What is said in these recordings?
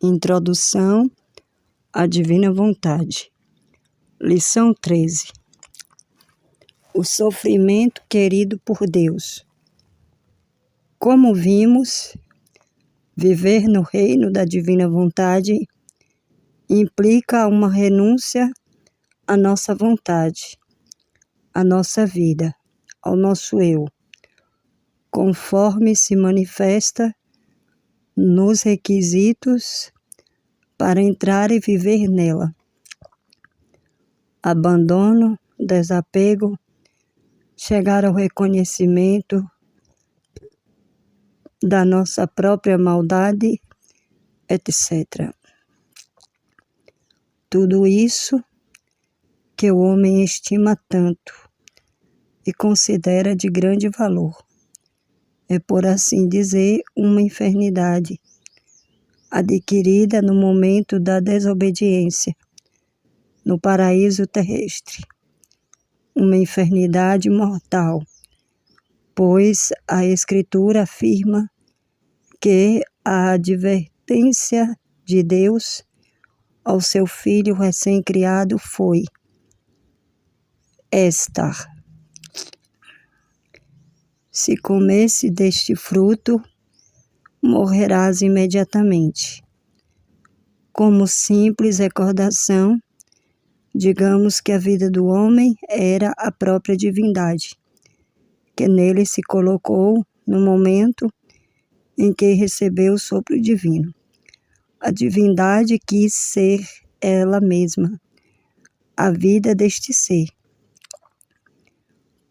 Introdução à Divina Vontade. Lição 13. O sofrimento querido por Deus. Como vimos, viver no reino da Divina Vontade implica uma renúncia à nossa vontade, à nossa vida, ao nosso eu, conforme se manifesta nos requisitos para entrar e viver nela. Abandono, desapego, chegar ao reconhecimento da nossa própria maldade, etc. Tudo isso que o homem estima tanto e considera de grande valor. É, por assim dizer, uma enfermidade adquirida no momento da desobediência, no paraíso terrestre. Uma enfermidade mortal, pois a Escritura afirma que a advertência de Deus ao seu filho recém-criado foi esta: se comesse deste fruto, morrerás imediatamente. Como simples recordação, digamos que a vida do homem era a própria divindade, que nele se colocou no momento em que recebeu o sopro divino. A divindade quis ser ela mesma, a vida deste ser.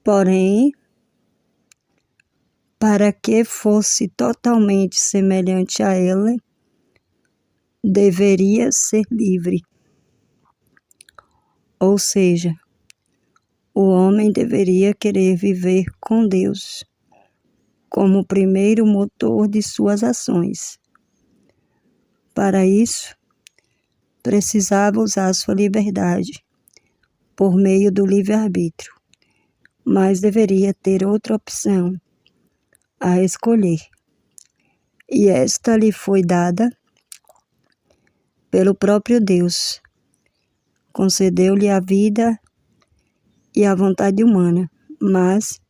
Porém, para que fosse totalmente semelhante a ela, deveria ser livre. Ou seja, o homem deveria querer viver com Deus como o primeiro motor de suas ações. Para isso, precisava usar sua liberdade por meio do livre-arbítrio, mas deveria ter outra opção a escolher. E esta lhe foi dada pelo próprio Deus. Concedeu-lhe a vida e a vontade humana, mas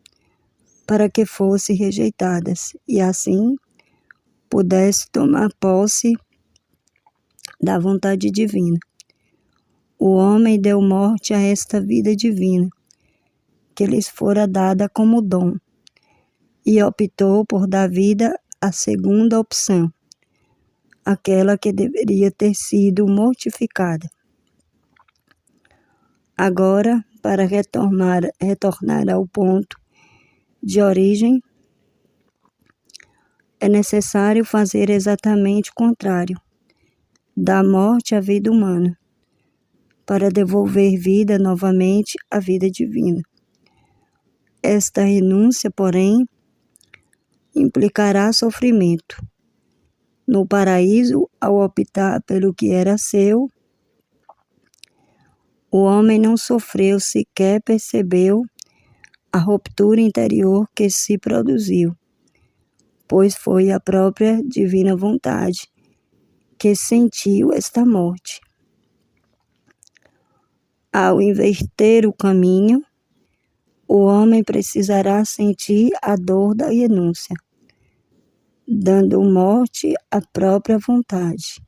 para que fossem rejeitadas e assim pudesse tomar posse da vontade divina. O homem deu morte a esta vida divina, que lhes fora dada como dom, e optou por dar vida à segunda opção, aquela que deveria ter sido mortificada. Agora, para retornar ao ponto de origem, é necessário fazer exatamente o contrário, dar morte à vida humana, para devolver vida novamente à vida divina. Esta renúncia, porém, implicará sofrimento. No paraíso, ao optar pelo que era seu, o homem não sofreu, sequer percebeu a ruptura interior que se produziu, pois foi a própria divina vontade que sentiu esta morte. Ao inverter o caminho, o homem precisará sentir a dor da renúncia, dando morte à própria vontade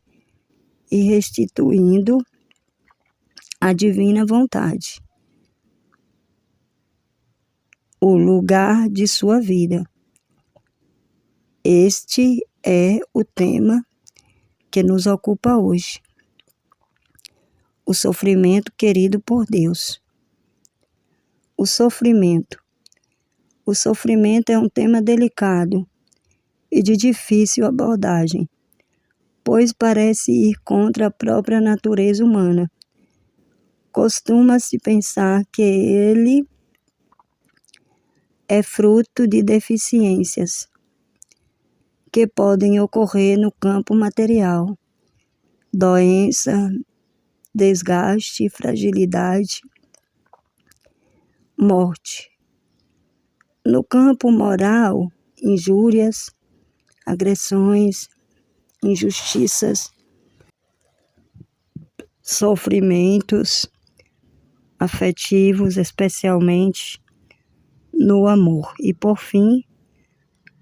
e restituindo a divina vontade o lugar de sua vida. Este é o tema que nos ocupa hoje. O sofrimento querido por Deus. O sofrimento. O sofrimento é um tema delicado e de difícil abordagem, pois parece ir contra a própria natureza humana. Costuma-se pensar que ele é fruto de deficiências que podem ocorrer no campo material, doença, desgaste, fragilidade, morte. No campo moral, injúrias, agressões, injustiças, sofrimentos afetivos, especialmente no amor. E, por fim,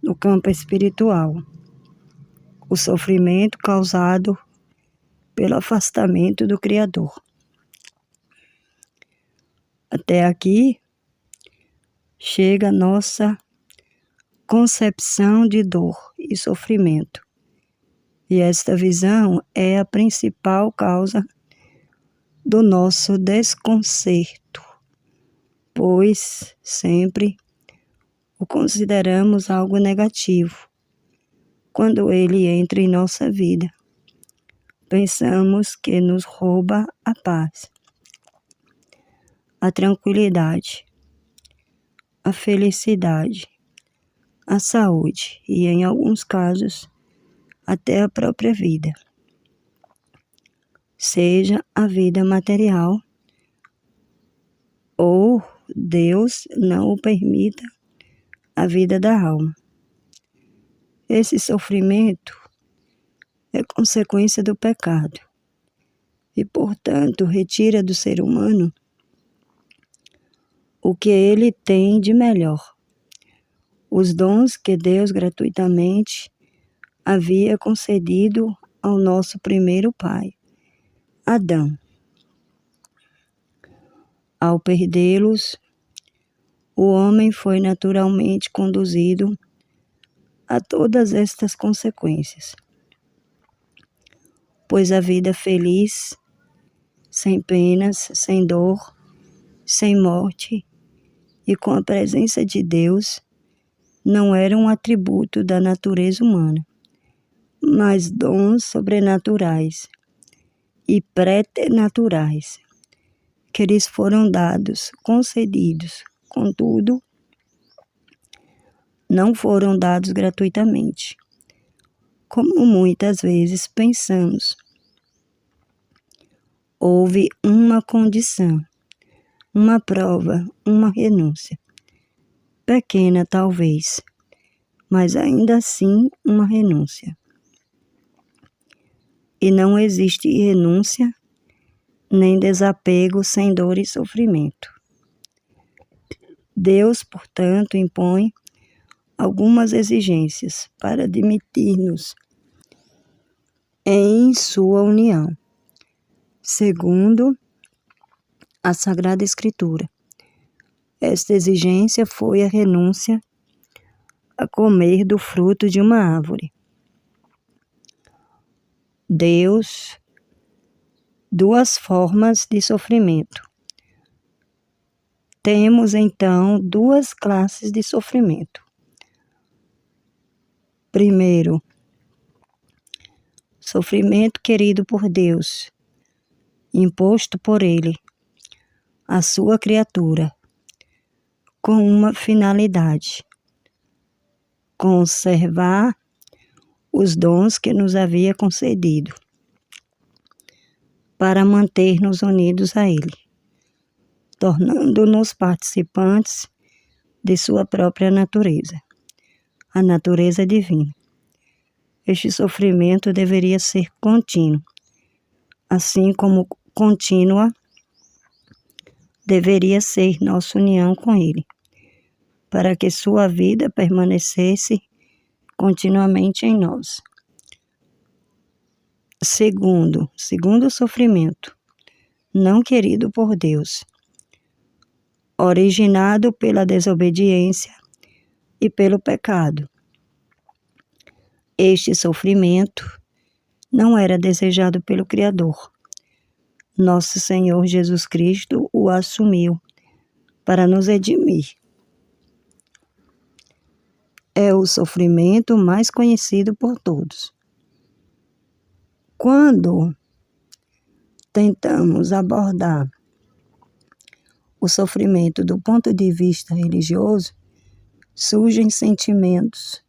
no campo espiritual, o sofrimento causado pelo afastamento do Criador. Até aqui chega a nossa concepção de dor e sofrimento. E esta visão é a principal causa do nosso desconcerto, pois sempre o consideramos algo negativo. Quando ele entra em nossa vida, pensamos que nos rouba a paz, a tranquilidade, a felicidade, a saúde e, em alguns casos, até a própria vida. Seja a vida material ou Deus não o permita, a vida da alma. Esse sofrimento é consequência do pecado e, portanto, retira do ser humano o que ele tem de melhor, os dons que Deus gratuitamente havia concedido ao nosso primeiro pai, Adão. Ao perdê-los, o homem foi naturalmente conduzido a todas estas consequências, pois a vida feliz, sem penas, sem dor, sem morte e com a presença de Deus, não era um atributo da natureza humana, mas dons sobrenaturais e preternaturais que lhes foram dados, concedidos. Contudo, não foram dados gratuitamente, como muitas vezes pensamos. Houve uma condição, uma prova, uma renúncia. Pequena, talvez, mas ainda assim uma renúncia. E não existe renúncia nem desapego sem dor e sofrimento. Deus, portanto, impõe algumas exigências para admitir-nos em sua união, segundo a Sagrada Escritura. Esta exigência foi a renúncia a comer do fruto de uma árvore. Deus, duas formas de sofrimento. Temos, então, duas classes de sofrimento. Primeiro, sofrimento querido por Deus, imposto por Ele, a sua criatura, com uma finalidade: conservar os dons que nos havia concedido, para manter-nos unidos a Ele, tornando-nos participantes de sua própria natureza, a natureza divina. Este sofrimento deveria ser contínuo, assim como contínua deveria ser nossa união com Ele, para que sua vida permanecesse continuamente em nós. Segundo sofrimento, não querido por Deus, originado pela desobediência e pelo pecado. Este sofrimento não era desejado pelo Criador. Nosso Senhor Jesus Cristo o assumiu para nos redimir. É o sofrimento mais conhecido por todos. Quando tentamos abordar o sofrimento do ponto de vista religioso, surgem sentimentos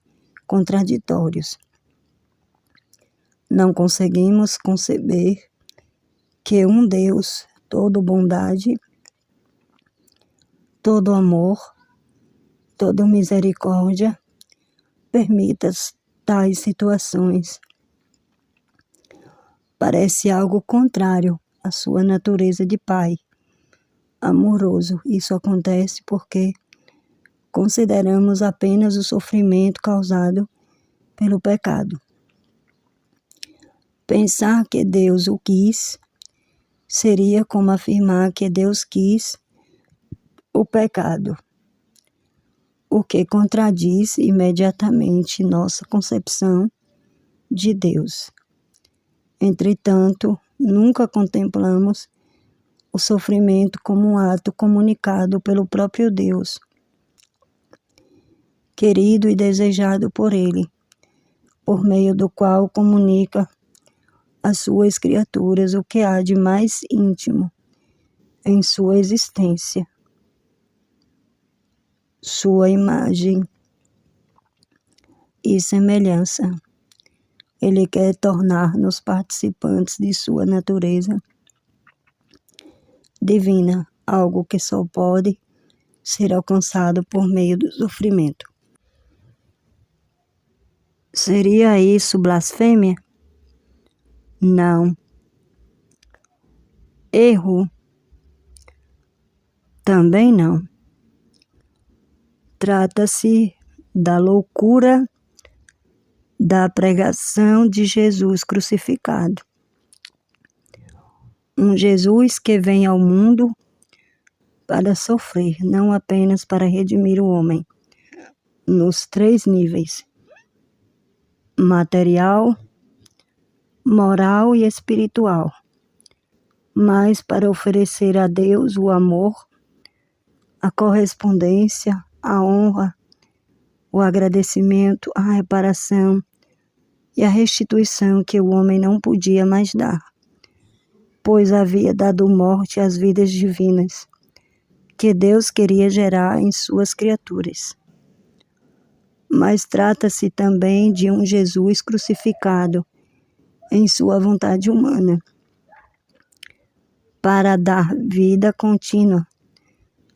contraditórios. Não conseguimos conceber que um Deus todo bondade, todo amor, toda misericórdia permita tais situações. Parece algo contrário a sua natureza de Pai amoroso. Isso acontece porque consideramos apenas o sofrimento causado pelo pecado. Pensar que Deus o quis seria como afirmar que Deus quis o pecado, o que contradiz imediatamente nossa concepção de Deus. Entretanto, nunca contemplamos o sofrimento como um ato comunicado pelo próprio Deus, querido e desejado por Ele, por meio do qual comunica às suas criaturas o que há de mais íntimo em sua existência, sua imagem e semelhança. Ele quer tornar-nos participantes de sua natureza divina, algo que só pode ser alcançado por meio do sofrimento. Seria isso blasfêmia? Não. Erro? Também não. Trata-se da loucura da pregação de Jesus crucificado. Um Jesus que vem ao mundo para sofrer, não apenas para redimir o homem, nos 3 níveis: material, moral e espiritual, mas para oferecer a Deus o amor, a correspondência, a honra, o agradecimento, a reparação e a restituição que o homem não podia mais dar, pois havia dado morte às vidas divinas que Deus queria gerar em suas criaturas. Mas trata-se também de um Jesus crucificado em sua vontade humana, para dar vida contínua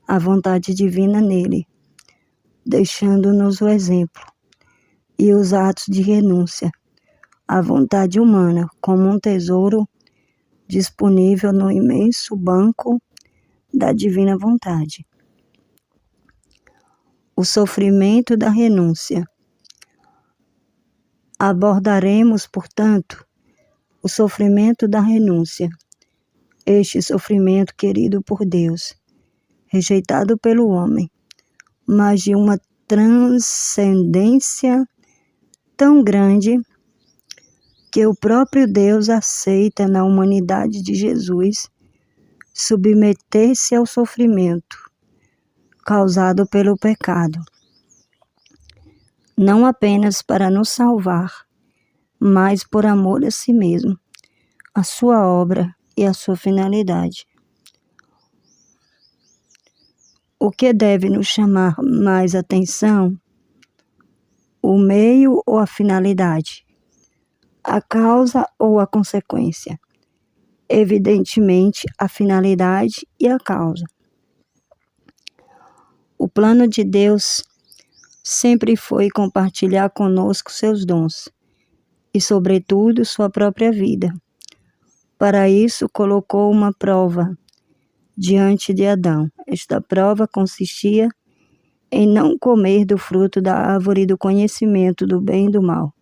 à vontade divina nele, deixando-nos o exemplo e os atos de renúncia à vontade humana como um tesouro disponível no imenso banco da divina vontade. O sofrimento da renúncia. Abordaremos, portanto, o sofrimento da renúncia, este sofrimento querido por Deus, rejeitado pelo homem, mas de uma transcendência tão grande que o próprio Deus aceita na humanidade de Jesus submeter-se ao sofrimento causado pelo pecado, não apenas para nos salvar, mas por amor a si mesmo, a sua obra e a sua finalidade. O que deve nos chamar mais atenção? O meio ou a finalidade? A causa ou a consequência? Evidentemente, a finalidade e a causa. O plano de Deus sempre foi compartilhar conosco seus dons e, sobretudo, sua própria vida. Para isso, colocou uma prova diante de Adão. Esta prova consistia em não comer do fruto da árvore do conhecimento do bem e do mal,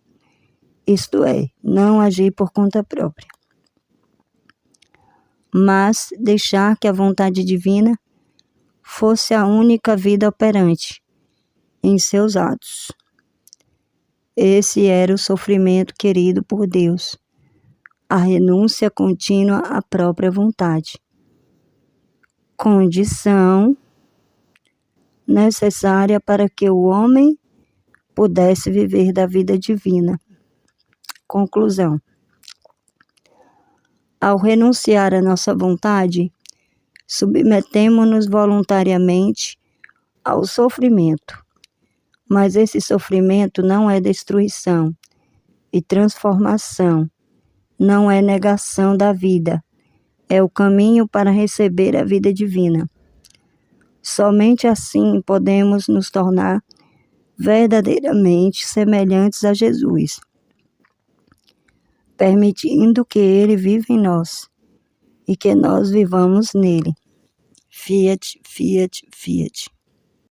isto é, não agir por conta própria, mas deixar que a vontade divina fosse a única vida operante em seus atos. Esse era o sofrimento querido por Deus, a renúncia contínua à própria vontade, condição necessária para que o homem pudesse viver da vida divina. Conclusão. Ao renunciar à nossa vontade, submetemo-nos voluntariamente ao sofrimento, mas esse sofrimento não é destruição e transformação, não é negação da vida, é o caminho para receber a vida divina. Somente assim podemos nos tornar verdadeiramente semelhantes a Jesus, permitindo que Ele viva em nós e que nós vivamos nele. Fiat, Fiat, Fiat.